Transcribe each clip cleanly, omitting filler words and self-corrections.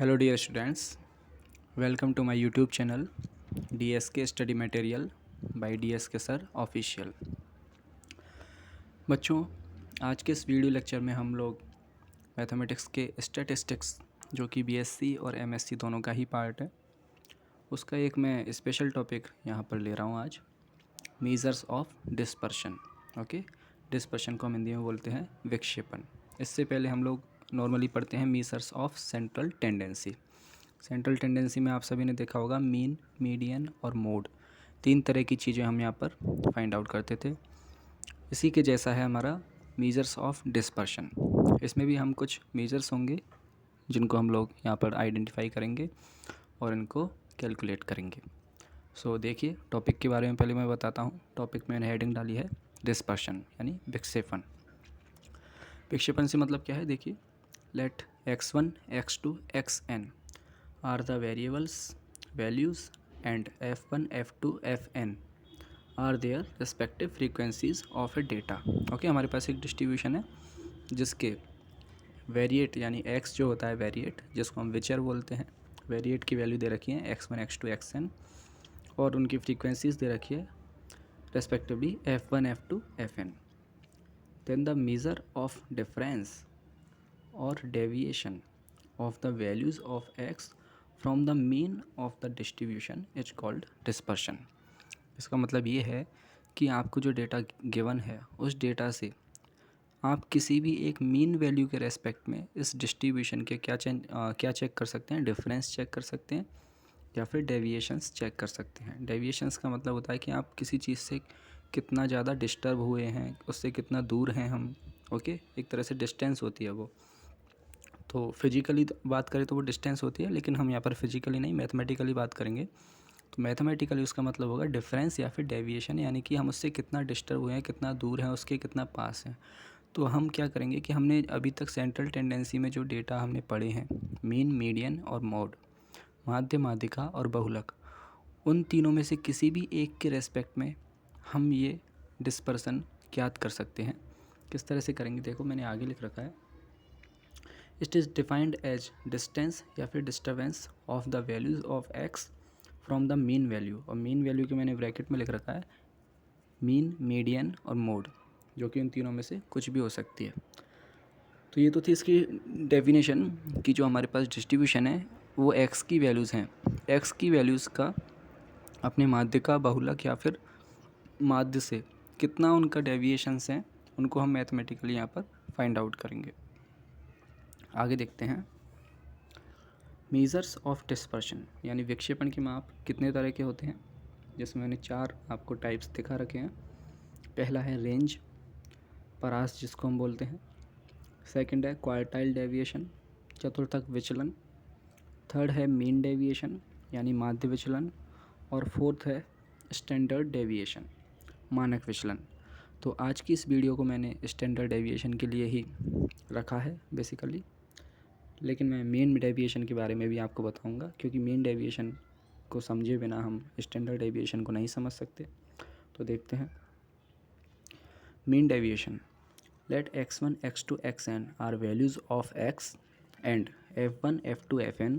Hello dear students, welcome to my YouTube channel DSK Study Material by DSK Sir Official। बच्चों, आज के इस video lecture में हम लोग मैथमेटिक्स के स्टैटिस्टिक्स जो कि बीएससी और एमएससी दोनों का ही पार्ट है, उसका एक मैं स्पेशल टॉपिक यहाँ पर ले रहा हूँ आज, measures of dispersion. Okay, dispersion को हम हिंदी में बोलते हैं विक्षेपण। इससे पहले हम लोग नॉर्मली पढ़ते हैं measures of central tendency. Central tendency में आप सभी ने देखा होगा मीन, मीडियन और मोड, तीन तरह की चीज़ें हम यहाँ पर फाइंड आउट करते थे। इसी के जैसा है हमारा मेजर्स ऑफ डिस्पर्शन। इसमें भी हम कुछ मेजर्स होंगे जिनको हम लोग यहाँ पर आइडेंटिफाई करेंगे और इनको कैलकुलेट करेंगे। सो देखिए, टॉपिक के बारे में पहले मैं बताता हूँ। टॉपिक में मैंने हेडिंग डाली है डिस्पर्शन यानी विक्षेपण। विक्षेपण से मतलब क्या है, देखिए, late x1, x2, xn are the variables values and f1, f2, fn are their respective frequencies of a data। Okay, हमारे पास एक डिस्ट्रीब्यूशन है जिसके वेरिएट यानी x जो होता है वेरिएट, जिसको हम विचर बोलते हैं, वेरिएट की वैल्यू दे रखी है x1, x2, xn और उनकी फ्रीक्वेंसीज दे रखी है respectively f1, f2, fn। Then the major of difference और deviation of the values of x from the mean of the distribution is called dispersion। इसका मतलब ये है कि आपको जो डेटा गिवन है उस डेटा से आप किसी भी एक मीन वैल्यू के रेस्पेक्ट में इस डिस्ट्रीब्यूशन के क्या चेक कर सकते हैं, डिफरेंस चेक कर सकते हैं या फिर डेविएशंस चेक कर सकते हैं। डेविएशंस का मतलब होता है कि आप किसी चीज़ से कितना ज़्यादा डिस्टर्ब हुए हैं, उससे कितना दूर हैं हम। ओके, एक तरह से डिस्टेंस होती है वो। तो फिजिकली बात करें तो वो डिस्टेंस होती है, लेकिन हम यहाँ पर फिजिकली नहीं, मैथमेटिकली बात करेंगे। तो मैथमेटिकली उसका मतलब होगा डिफरेंस या फिर डेविएशन, यानी कि हम उससे कितना डिस्टर्ब हुए हैं, कितना दूर हैं, उसके कितना पास हैं। तो हम क्या करेंगे कि हमने अभी तक सेंट्रल टेंडेंसी में जो डेटा हमने पढ़े हैं, मीन, मीडियन और मोड, माध्य, माध्यिका और बहुलक, उन तीनों में से किसी भी एक के रेस्पेक्ट में हम ये डिस्पर्सन ज्ञात कर सकते हैं। किस तरह से करेंगे, देखो मैंने आगे लिख रखा है, it is defined as distance या फिर disturbance of the values of x from the mean value. और मीन वैल्यू के मैंने ब्रैकेट में लिख रखा है मीन, मीडियन और मोड, जो कि उन तीनों में से कुछ भी हो सकती है। तो ये तो थी इसकी डेफिनेशन कि जो हमारे पास डिस्ट्रीब्यूशन है वो एक्स की वैल्यूज़ हैं। एक्स की वैल्यूज़ का अपने माध्य का, बहुलक या फिर माध्य से कितना उनका डेविएशंस हैं, उनको हम मैथमेटिकली यहाँ पर फाइंड आउट करेंगे। आगे देखते हैं, मेजर्स ऑफ डिस्पर्शन यानी विक्षेपण के माप कितने तरह के होते हैं, जिसमें मैंने चार आपको टाइप्स दिखा रखे हैं। पहला है रेंज, परास जिसको हम बोलते हैं। सेकंड है क्वार्टाइल डेविएशन, चतुर्थक विचलन। थर्ड है मीन डेविएशन यानी माध्य विचलन। और फोर्थ है स्टैंडर्ड डेविएशन, मानक विचलन। तो आज की इस वीडियो को मैंने स्टैंडर्ड डेविएशन के लिए ही रखा है बेसिकली, लेकिन मैं मीन डेविएशन के बारे में भी आपको बताऊंगा, क्योंकि मीन डेविएशन को समझे बिना हम स्टैंडर्ड डेविएशन को नहीं समझ सकते। तो देखते हैं, mean deviation, let x1, x2, xn are values of x and f1, f2, fn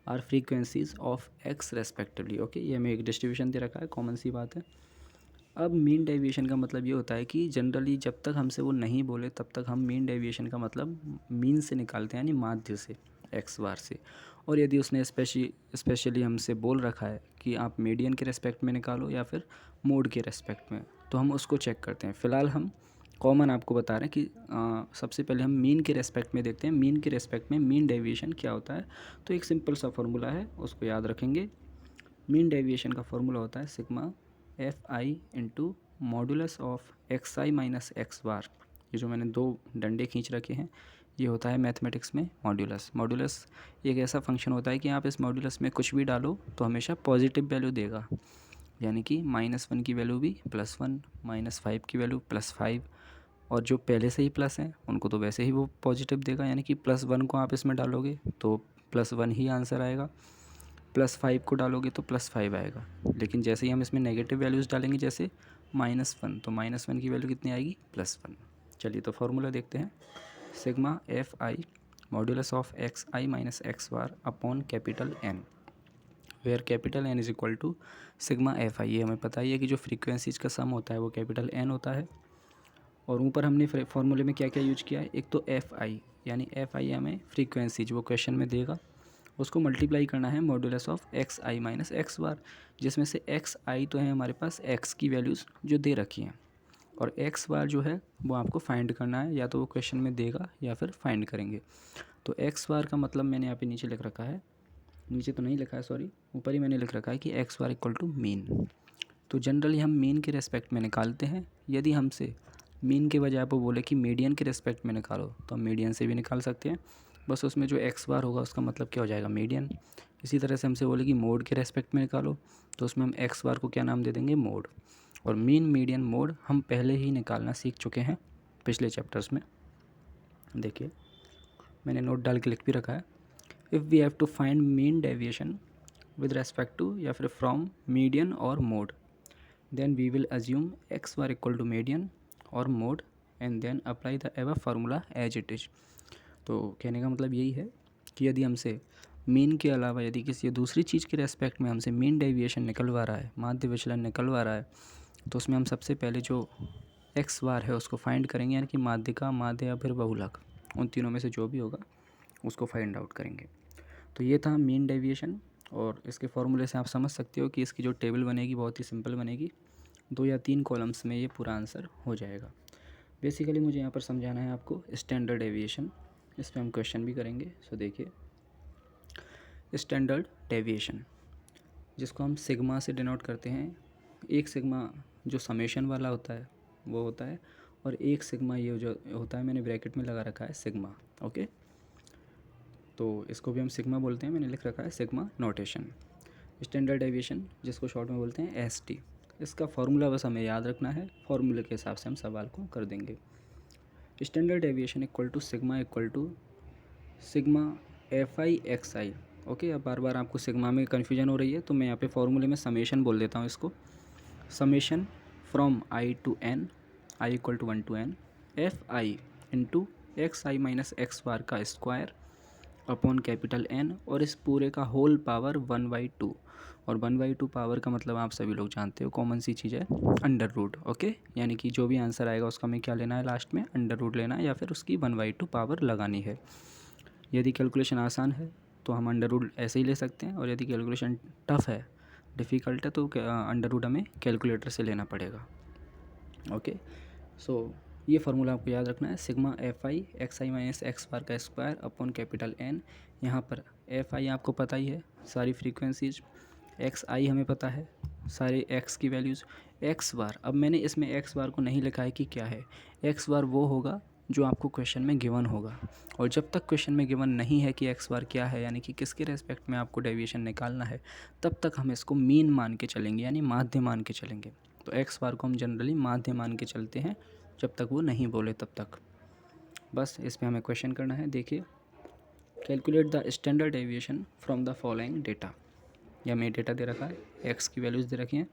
are frequencies of x respectively. Okay, ये हमें एक डिस्ट्रीब्यूशन दे रखा है, कॉमन सी बात है। अब मीन डेविएशन का मतलब ये होता है कि जनरली जब तक हमसे वो नहीं बोले तब तक हम मीन डेविएशन का मतलब मीन से निकालते हैं, यानी माध्य से, एक्स बार से। और यदि उसने स्पेशली हमसे बोल रखा है कि आप मीडियन के रेस्पेक्ट में निकालो या फिर मोड के रेस्पेक्ट में, तो हम उसको चेक करते हैं। फ़िलहाल हम कॉमन आपको बता रहे हैं कि सबसे पहले हम मीन के रेस्पेक्ट में देखते हैं, मीन के रेस्पेक्ट में मीन डेविएशन क्या होता है। तो एक सिंपल सा फॉर्मूला है, उसको याद रखेंगे। मीन डेविएशन का फॉर्मूला होता है sigma F I into modulus of x I minus x bar. ये जो मैंने दो डंडे खींच रखे हैं, ये होता है मैथमेटिक्स में मॉडुलस। मॉडुलस एक ऐसा फंक्शन होता है कि आप इस मॉडुलस में कुछ भी डालो तो हमेशा पॉजिटिव वैल्यू देगा, यानी कि -1 की वैल्यू भी +1, -5 की वैल्यू +5, और जो पहले से ही प्लस हैं उनको तो वैसे ही वो पॉजिटिव देगा, यानी कि +1 को आप इसमें डालोगे तो +1 ही आंसर आएगा, +5 को डालोगे तो +5 आएगा। लेकिन जैसे ही हम इसमें नेगेटिव वैल्यूज़ डालेंगे, जैसे -1, तो -1 की वैल्यू कितनी आएगी, +1। चलिए तो फार्मूला देखते हैं, sigma F i modulus of x I minus x bar upon capital N, where capital N is equal to sigma F i. ये हमें पता ही है कि जो फ्रीक्वेंसीज का सम होता है वो कैपिटल एन होता है। और ऊपर हमने फॉर्मूले में क्या क्या यूज किया है, एक तो एफ आई, यानी एफ आई हमें फ्रीक्वेंसी जो वो क्वेश्चन में देगा उसको मल्टीप्लाई करना है modulus of x I minus x bar, जिसमें से एक्स आई तो है हमारे पास एक्स की वैल्यूज़ जो दे रखी हैं, और एक्स बार जो है वो आपको फाइंड करना है, या तो वो क्वेश्चन में देगा या फिर फाइंड करेंगे। तो एक्स बार का मतलब मैंने यहाँ पे नीचे लिख रखा है, नीचे तो नहीं लिखा है सॉरी, ऊपर ही मैंने लिख रखा है कि x bar equal to mean. तो जनरली हम मीन के रेस्पेक्ट में निकालते हैं। यदि हमसे मीन के बजाय आपको बोले कि मीडियन के रेस्पेक्ट में निकालो तो हम मीडियन से भी निकाल सकते हैं, बस उसमें जो एक्स बार होगा उसका मतलब क्या हो जाएगा, मीडियन। इसी तरह से हमसे बोले कि मोड के रेस्पेक्ट में निकालो तो उसमें हम एक्स बार को क्या नाम दे देंगे, मोड। और मीन मीडियन मोड हम पहले ही निकालना सीख चुके हैं पिछले चैप्टर्स में। देखिए मैंने नोट डाल के लिख भी रखा है, if we have to find mean deviation with respect to या फिर फ्रॉम मीडियन और mode, then we will assume x bar equal to median और mode and then apply the above formula as it is। तो कहने का मतलब यही है कि यदि हमसे मीन के अलावा यदि किसी दूसरी चीज़ के रेस्पेक्ट में हमसे मीन डेविएशन निकलवा रहा है, माध्य विचलन निकलवा रहा है, तो उसमें हम सबसे पहले जो एक्स बार है उसको फाइंड करेंगे, यानी कि माध्यिका, माध्य या फिर बहुलक, उन तीनों में से जो भी होगा उसको फाइंड आउट करेंगे। तो ये था मीन डेविएशन, और इसके फॉर्मूले से आप समझ सकते हो कि इसकी जो टेबल बनेगी बहुत ही सिंपल बनेगी, 2 या 3 कॉलम्स में ये पूरा आंसर हो जाएगा। बेसिकली मुझे यहाँ पर समझाना है आपको स्टैंडर्ड डेविएशन, इस पर हम क्वेश्चन भी करेंगे। सो देखिए स्टैंडर्ड डेविएशन जिसको हम सिग्मा से डिनोट करते हैं, एक सिग्मा जो समेशन वाला होता है वो होता है, और एक सिग्मा ये जो होता है मैंने ब्रैकेट में लगा रखा है सिग्मा, ओके। तो इसको भी हम सिग्मा बोलते हैं, मैंने लिख रखा है सिग्मा नोटेशन। स्टैंडर्ड डेविएशन जिसको शॉर्ट में बोलते हैं एस टी, इसका फार्मूला बस हमें याद रखना है, फार्मूले के हिसाब से हम सवाल को कर देंगे। Standard deviation equal to sigma F I x i, okay. अब बार बार आपको सिग्मा में कन्फ्यूजन हो रही है तो मैं यहाँ पे फार्मूले में समेशन बोल देता हूँ इसको, summation from I to N, I equal to 1 to n, F I into X I minus x bar का स्क्वायर अपॉन कैपिटल एन, और इस पूरे का होल पावर 1/2, और 1/2 पावर का मतलब आप सभी लोग जानते हो कॉमन सी चीज़ है अंडर रूट, ओके। यानी कि जो भी आंसर आएगा उसका हमें क्या लेना है, लास्ट में अंडर रूट लेना है या फिर उसकी 1/2 पावर लगानी है। यदि कैलकुलेशन आसान है तो हम अंडर रूट ऐसे ही ले सकते हैं, और यदि कैलकुलेशन टफ है, डिफ़िकल्ट है, तो अंडर रूट हमें कैलकुलेटर से लेना पड़ेगा, ओके। सो ये फार्मूला आपको याद रखना है, sigma F I x I minus x bar का स्क्वायर अपॉन कैपिटल एन। यहाँ पर एफ आई आपको पता ही है सारी फ्रीक्वेंसीज, एक्स आई हमें पता है सारे एक्स की वैल्यूज़, एक्स बार अब मैंने इसमें एक्स बार को नहीं लिखा है कि क्या है, एक्स बार वो होगा जो आपको क्वेश्चन में गिवन होगा, और जब तक क्वेश्चन में गिवन नहीं है कि एक्स बार क्या है, यानी कि किसके रेस्पेक्ट में आपको डेविएशन निकालना है, तब तक हम इसको मीन मान के चलेंगे, यानी माध्य मान के चलेंगे। तो एक्स बार को हम जनरली माध्य मान के चलते हैं जब तक वो नहीं बोले तब तक। बस इस पर हमें क्वेश्चन करना है। देखिए calculate the standard deviation from the following data, या हमें डेटा दे रखा है, एक्स की वैल्यूज़ दे रखी हैं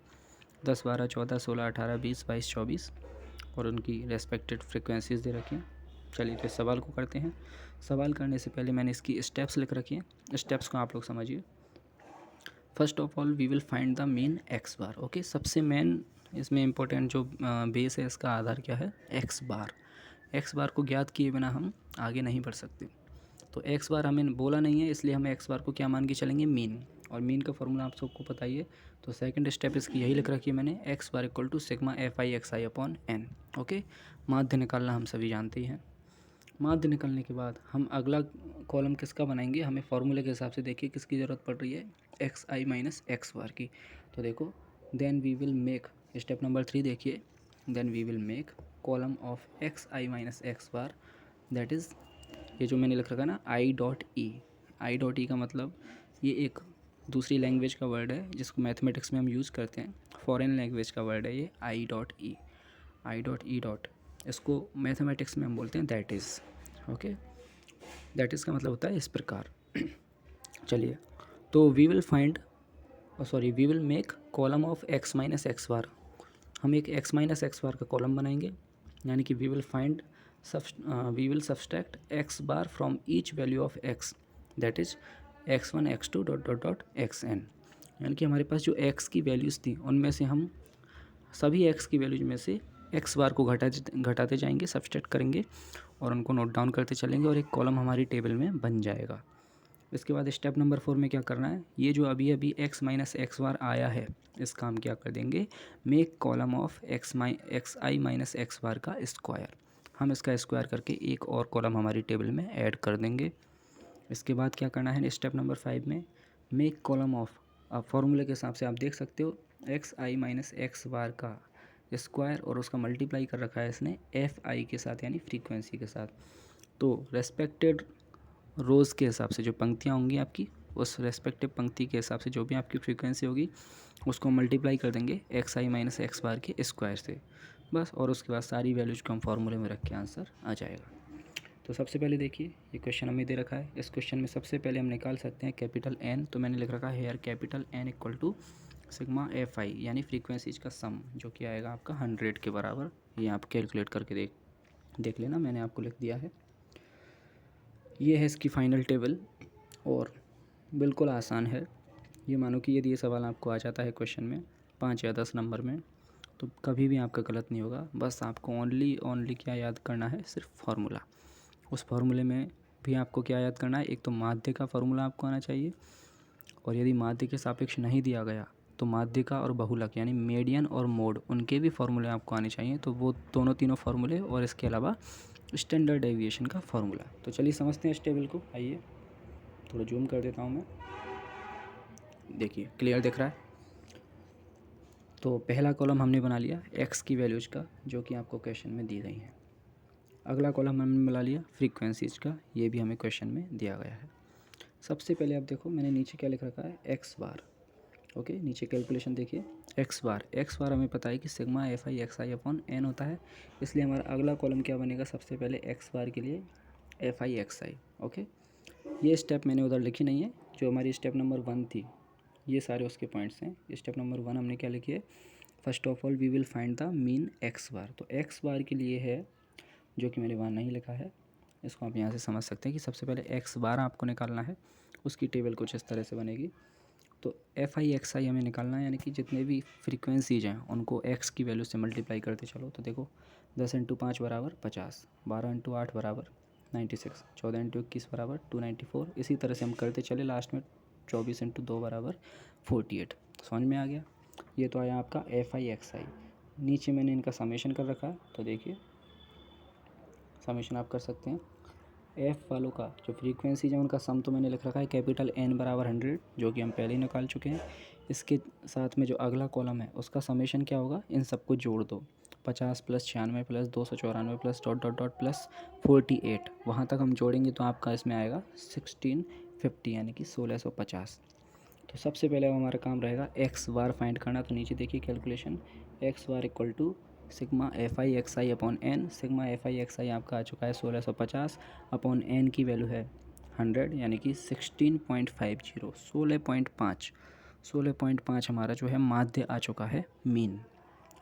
10, 12, 14, 16, 18, 20, 22, 24, और उनकी रेस्पेक्टेड फ्रिक्वेंसीज दे रखी हैं। चलिए तो इस सवाल को करते हैं। सवाल करने से पहले मैंने इसकी स्टेप्स लिख रखी हैं, स्टेप्स को आप लोग समझिए। First of all we will find the mean x bar, okay. सबसे मेन इसमें इम्पोर्टेंट जो बेस है इसका आधार क्या है, एक्स बार। एक्स बार को ज्ञात किए बिना हम आगे नहीं बढ़ सकते। तो एक्स बार हमें बोला नहीं है, इसलिए हम एक्स बार को क्या मान के चलेंगे, मीन, और मीन का फॉर्मूला आप सबको पता ही है। तो सेकंड स्टेप इसकी यही लिख रखी है मैंने, x bar equal to sigma F I x I upon N, okay. माध्य निकालना हम सभी जानते ही हैं। माध्य निकलने के बाद हम अगला कॉलम किसका बनाएंगे, हमें फॉर्मूले के हिसाब से देखिए किसकी ज़रूरत पड़ रही है, एक्स आई माइनस एक्स बार की। तो देखो then we will make, step number 3 देखिए, then we will make column of x I minus x bar, that is ये जो मैंने लिख रखा है ना आई डॉट ई। आई डॉट ई का मतलब ये एक दूसरी लैंग्वेज का वर्ड है जिसको मैथमेटिक्स में हम यूज़ करते हैं, फॉरेन लैंग्वेज का वर्ड है ये I dot E. I dot E dot, इसको मैथमेटिक्स में हम बोलते हैं that is, okay. That is का मतलब होता है इस प्रकार। चलिए तो we will find, we will make column of X minus x bar, हम एक एक्स माइनस एक्स बार का कॉलम बनाएंगे, यानी कि we will find we will subtract x bar from each value of x, that is x1 x2 dot dot dot xn। यानी कि हमारे पास जो x की वैल्यूज़ थी उनमें से हम सभी x की वैल्यूज में से x बार को घटाते जाएंगे, सब्सट्रैक्ट करेंगे और उनको नोट डाउन करते चलेंगे और एक कॉलम हमारी टेबल में बन जाएगा। इसके बाद स्टेप नंबर 4 में क्या करना है, ये जो अभी अभी x माइनस एक्स बार आया है इसका हम क्या कर देंगे, make column of x I minus x bar का स्क्वायर। हम इसका स्क्वायर करके एक और कॉलम हमारी टेबल में ऐड कर देंगे। इसके बाद क्या करना है स्टेप नंबर 5 में, मेक कॉलम ऑफ, अब फॉर्मूले के हिसाब से आप देख सकते हो एक्स आई माइनस एक्स बार का स्क्वायर और उसका मल्टीप्लाई कर रखा है इसने एफ आई के साथ यानी फ्रीक्वेंसी के साथ। तो रेस्पेक्टेड रोज़ के हिसाब से जो पंक्तियाँ होंगी आपकी, उस रेस्पेक्टिव पंक्ति के हिसाब से जो भी आपकी फ्रीक्वेंसी होगी उसको मल्टीप्लाई कर देंगे एक्स आई माइनस एक्स बार के स्क्वायर से बस। और उसके बाद सारी वैल्यूज को हम फॉर्मूले में रख के आंसर आ जाएगा। तो सबसे पहले देखिए ये क्वेश्चन हमें दे रखा है। इस क्वेश्चन में सबसे पहले हम निकाल सकते हैं कैपिटल एन, तो मैंने लिख रखा है here capital N equal to sigma F i यानी फ्रीक्वेंसीज का सम जो कि आएगा आपका 100 के बराबर। ये आप कैलकुलेट करके देख लेना, मैंने आपको लिख दिया है। ये है इसकी फाइनल टेबल और बिल्कुल आसान है। ये मानो कि यदि ये सवाल आपको आ जाता है क्वेश्चन में 5 या 10 नंबर में तो कभी भी आपका गलत नहीं होगा। बस आपको ओनली क्या याद करना है, सिर्फ फार्मूला। उस फार्मूले में भी आपको क्या याद करना है, एक तो माध्य का फार्मूला आपको आना चाहिए और यदि माध्य के सापेक्ष नहीं दिया गया तो माध्य का और बहुलक यानी मीडियन और मोड उनके भी फार्मूले आपको आने चाहिए। तो वो तीनों फार्मूले और इसके अलावा स्टैंडर्ड डेविएशन का फार्मूला। तो चलिए समझते हैं इस टेबल को। आइए थोड़ा जूम कर देता हूँ मैं, देखिए क्लियर दिख रहा है। तो पहला कॉलम हमने बना लिया एक्स की वैल्यूज का जो कि आपको क्वेश्चन में दी गई हैं। अगला कॉलम हमने बना लिया फ्रीक्वेंसीज का, ये भी हमें क्वेश्चन में दिया गया है। सबसे पहले आप देखो मैंने नीचे क्या लिख रखा है एक्स बार। ओके, नीचे कैलकुलेशन देखिए एक्स बार हमें पता है कि sigma F I x I upon N होता है, इसलिए हमारा अगला कॉलम क्या बनेगा, सबसे पहले एक्स बार के लिए F I x i. Okay, ये स्टेप मैंने उधर लिखी नहीं है, जो हमारी स्टेप नंबर 1 थी ये सारे उसके पॉइंट्स हैं। स्टेप नंबर 1 हमने क्या लिखी है, first of all we will find the mean x bar. तो एक्स बार के लिए है जो कि मैंने वहाँ नहीं लिखा है, इसको आप यहाँ से समझ सकते हैं कि सबसे पहले एक्स बार आपको निकालना है। उसकी टेबल कुछ इस तरह से बनेगी। तो एफ आई एक्स आई हमें निकालना है, यानी कि जितने भी फ्रीक्वेंसीज हैं उनको एक्स की वैल्यू से मल्टीप्लाई करते चलो। तो देखो 10 इंटू 5 बराबर 50, 12 इंटू 8 बराबर 96, 14 इंटू 21 बराबर 294। इसी तरह से हम करते चले, लास्ट में 24 इंटू 2 बराबर 48। समझ में आ गया। ये तो आया आपका एफ आई एक्स आई। नीचे मैंने इनका समेशन कर रखा है, तो देखिए समेशन आप कर सकते हैं। एफ़ वालों का जो फ्रीक्वेंसी है उनका सम तो मैंने लिख रखा है कैपिटल एन बराबर 100, जो कि हम पहले ही निकाल चुके हैं। इसके साथ में जो अगला कॉलम है उसका समेशन क्या होगा, इन सबको जोड़ दो, 50 plus 96 plus 294 plus dot dot dot plus 48, वहाँ तक हम जोड़ेंगे तो आपका इसमें आएगा 1650 यानी कि 1650। तो सबसे पहले हमारा काम रहेगा एक्स बार फाइंड करना। तो नीचे देखिए calculation, X bar equal to sigma F I x I upon N. Sigma F I x I आपका आ चुका है 1650 अपॉन एन की वैल्यू है 100 यानी कि 16.50, 16.5 हमारा जो है माध्य आ चुका है मीन।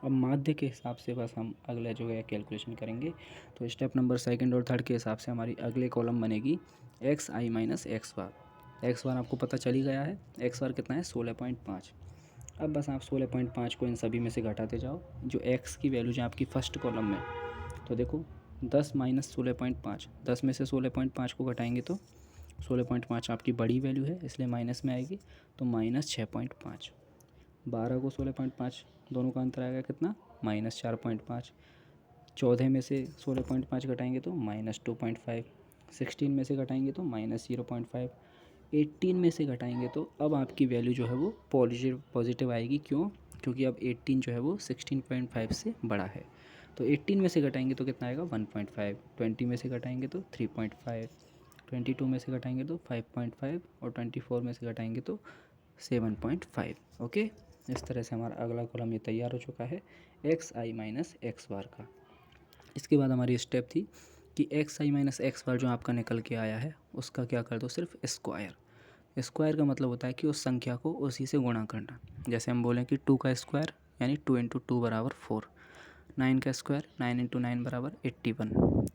अब माध्य के हिसाब से बस हम अगला जो है कैलकुलेशन करेंगे। तो स्टेप नंबर 2 और 3 के हिसाब से हमारी अगले कॉलम बनेगी एक्स आई माइनस एक्स बार। एक्स बार आपको पता चल ही गया है, एक्स बार कितना है 16.5। अब बस आप 16.5 को इन सभी में से घटाते जाओ, जो एक्स की वैल्यू है आपकी फर्स्ट कॉलम में। तो देखो 10 माइनस 16.5, 10 में से 16.5 को घटाएंगे तो 16.5 आपकी बड़ी वैल्यू है इसलिए माइनस में आएगी, तो माइनस 6.5। 12 को 16.5 दोनों का अंतर आएगा कितना, माइनस 4.5। 14 में से 16.5 घटाएंगे तो माइनस 2.5। 16 में से घटाएंगे तो माइनस 0.5। 18 में से घटाएंगे तो अब आपकी वैल्यू जो है वो पॉजिटिव आएगी। क्यों, क्योंकि अब 18 जो है वो 16.5 से बड़ा है। तो 18 में से घटाएंगे तो कितना आएगा 1.5। 20 में से घटाएंगे तो 3.5। 22 में से घटाएंगे तो 5.5 और 24 में से घटाएंगे तो 7.5। ओके, इस तरह से हमारा अगला कॉलम ये तैयार हो चुका है एक्स आई माइनस एक्स बार का। इसके बाद हमारी स्टेप थी कि एक्स आई माइनस एक्स बार जो आपका निकल के आया है उसका क्या कर दो, सिर्फ स्क्वायर। स्क्वायर का मतलब होता है कि उस संख्या को उसी से गुणा करना। जैसे हम बोलें कि 2 का स्क्वायर यानी 2 इंटू 2 बराबर 4। 9 का स्क्वायर 9 इंटू 9 बराबर 81।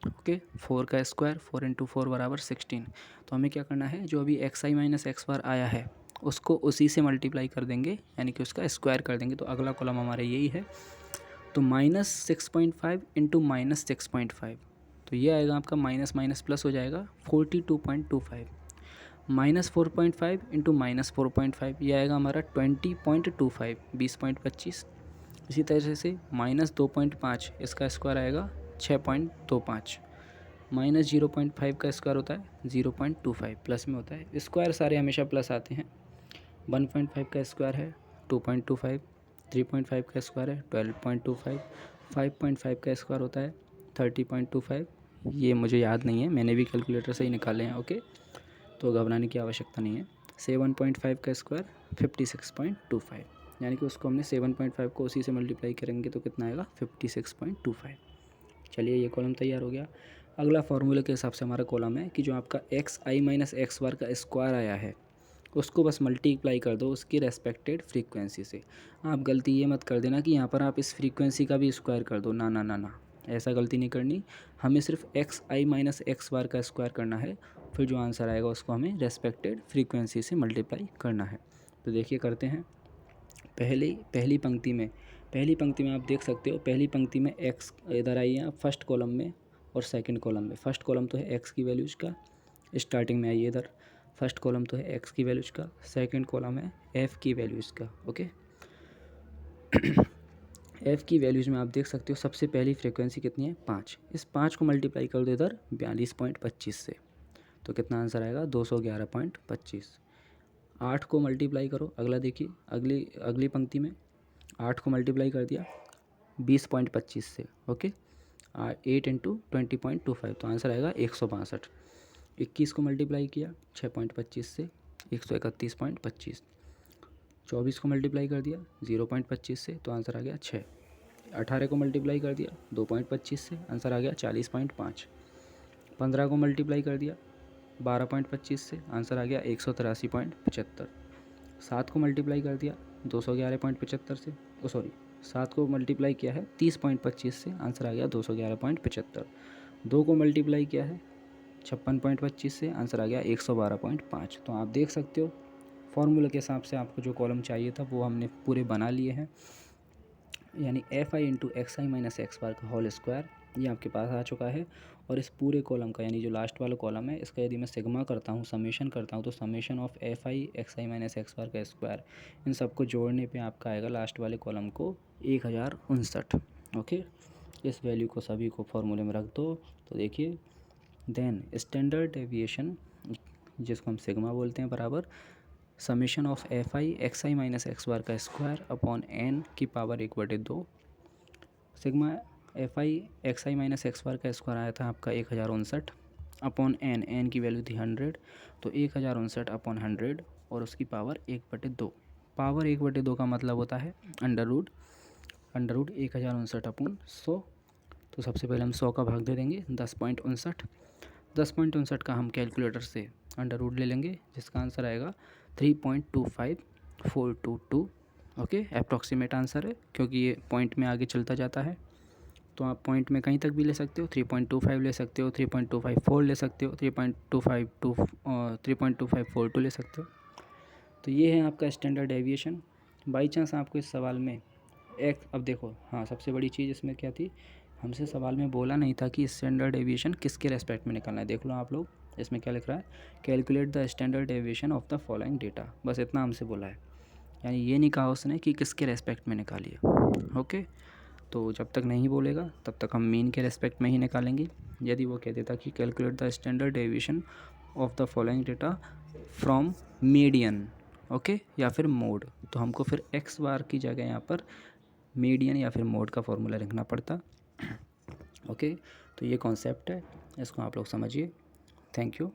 ओके, 4 का स्क्वायर 4 इंटू 4 बराबर 16। तो हमें क्या करना है, जो अभी एक्स आई माइनस एक्स बार आया है उसको उसी से मल्टीप्लाई कर देंगे, यानी कि उसका स्क्वायर कर देंगे। तो अगला कॉलम हमारा यही है। तो -6.5 इंटू -6.5, तो ये आएगा आपका माइनस माइनस प्लस हो जाएगा 42.25। -4.5 इंटू -4.5, ये आएगा हमारा 20.25, 20.25। इसी तरह से -2.5, इसका स्क्वायर आएगा 6.25। -0.5 का स्क्वायर होता है 0.25, प्लस में होता है। स्क्वायर सारे हमेशा प्लस आते हैं। 1.5 का स्क्वायर है 2.25, 3.5 का स्क्वायर है 12.25, 5.5 का स्क्वायर होता है 30.25। ये मुझे याद नहीं है, मैंने भी कैलकुलेटर से ही निकाले हैं। ओके, तो घबराने की आवश्यकता नहीं है। 7.5 का स्क्वायर 56.25, यानी कि उसको हमने 7.5 को उसी से मल्टीप्लाई करेंगे तो कितना आएगा 56.25। चलिए, ये कॉलम तैयार हो गया। अगला फार्मूले के हिसाब से हमारा कॉलम है कि जो आपका एक्स आई माइनस एक्स बार का स्क्वायर आया है उसको बस मल्टीप्लाई कर दो उसकी रेस्पेक्टेड फ्रीक्वेंसी से। आप गलती ये मत कर देना कि यहाँ पर आप इस फ्रीक्वेंसी का भी स्क्वायर कर दो, ना ना ना ना, ऐसा गलती नहीं करनी। हमें सिर्फ एक्स आई माइनस एक्स बार का स्क्वायर करना है, फिर जो आंसर आएगा उसको हमें रेस्पेक्टेड फ्रीक्वेंसी से मल्टीप्लाई करना है। तो देखिए करते हैं। पहली पंक्ति में आप देख सकते हो, पहली पंक्ति में एक्स इधर आइए आप फर्स्ट कॉलम में और सेकंड कॉलम में। फर्स्ट कॉलम तो है एक्स की वैल्यूज़ का, स्टार्टिंग में आइए इधर। फर्स्ट कॉलम तो है एक्स की वैल्यूज़ का, सेकंड कॉलम है एफ़ की वैल्यूज़ का। ओके, एफ़ की वैल्यूज़ में आप देख सकते हो सबसे पहली फ्रीक्वेंसी कितनी है 5। इस 5 को मल्टीप्लाई कर दो इधर 42.25 से, तो कितना आंसर आएगा 211.25। 8 को मल्टीप्लाई करो, अगला देखिए, अगली पंक्ति में 8 को मल्टीप्लाई कर दिया 20.25 से। ओके, 8 इंटू 20.25, तो आंसर आएगा 162। 21 को मल्टीप्लाई किया 6.25 से 131.25। 24 को मल्टीप्लाई कर दिया 0.25 से, तो आंसर आ गया 6। 18 को मल्टीप्लाई कर दिया 2.25 से, आंसर आ गया 40.5। 15 को मल्टीप्लाई कर दिया 12.25 से, आंसर आ गया 183.75। 7 को मल्टीप्लाई कर दिया 211.75 से, 7 को मल्टीप्लाई किया है 30.25 से, आंसर आ गया 211.75। 2 को मल्टीप्लाई किया है 56.25 से, आंसर आ गया 112.5। तो आप देख सकते हो फॉर्मूले के हिसाब से आपको जो कॉलम चाहिए था वो हमने पूरे बना लिए हैं, यानी F I into X I minus x bar का होल स्क्वायर ये आपके पास आ चुका है। और इस पूरे कॉलम का, यानी जो लास्ट वाला कॉलम है, इसका यदि मैं सिग्मा करता हूँ, समेशन करता हूँ, तो summation of F I x I minus x bar का स्क्वायर, इन सबको जोड़ने पे आपका आएगा लास्ट वाले कॉलम को 1059। ओके, इस वैल्यू को सभी को फॉर्मूले में रख दो। तो देखिए, देन स्टैंडर्ड डेविएशन जिसको हम सिग्मा बोलते हैं बराबर summation of F I x I minus x bar का स्क्वायर अपॉन एन की power 1/2। Sigma F I x I minus x bar का स्क्वायर आया था आपका 1059 अपॉन एन की वैल्यू थी 100, तो 1059 अपॉन 100 और उसकी पावर 1/2। पावर 1/2 का मतलब होता है अंडर रूट 1059 अपॉन 100। तो सबसे पहले हम 100 का भाग दे देंगे 10.59 का हम कैलकुलेटर से अंडर रूट ले लेंगे, जिसका आंसर आएगा 3.25422। ओके, अप्रॉक्सीमेट आंसर है क्योंकि ये पॉइंट में आगे चलता जाता है, तो आप पॉइंट में कहीं तक भी ले सकते हो। 3.25 ले सकते हो, 3.254 ले सकते हो, 3.2542 ले सकते हो। तो ये है आपका स्टैंडर्ड डेविएशन। बाई चांस आपको इस सवाल में अब देखो, हाँ, सबसे बड़ी चीज़ इसमें क्या थी, हमसे सवाल में बोला नहीं था कि स्टैंडर्ड डेविएशन किसके रेस्पेक्ट में निकालना है। देख लो आप लोग, इसमें क्या लिख रहा है, calculate the standard deviation of the following data, बस इतना हमसे बोला है, यानी ये नहीं कहा उसने कि किसके रेस्पेक्ट में निकालिए। ओके, तो जब तक नहीं बोलेगा तब तक हम मीन के रेस्पेक्ट में ही निकालेंगे। यदि वो कह देता कि calculate the standard deviation of the following data from median, okay, या फिर मोड, तो हमको फिर एक्स बार की जगह यहाँ पर मीडियन या फिर मोड का फॉर्मूला लिखना पड़ता। ओके, तो ये कॉन्सेप्ट है, इसको आप लोग समझिए। Thank you.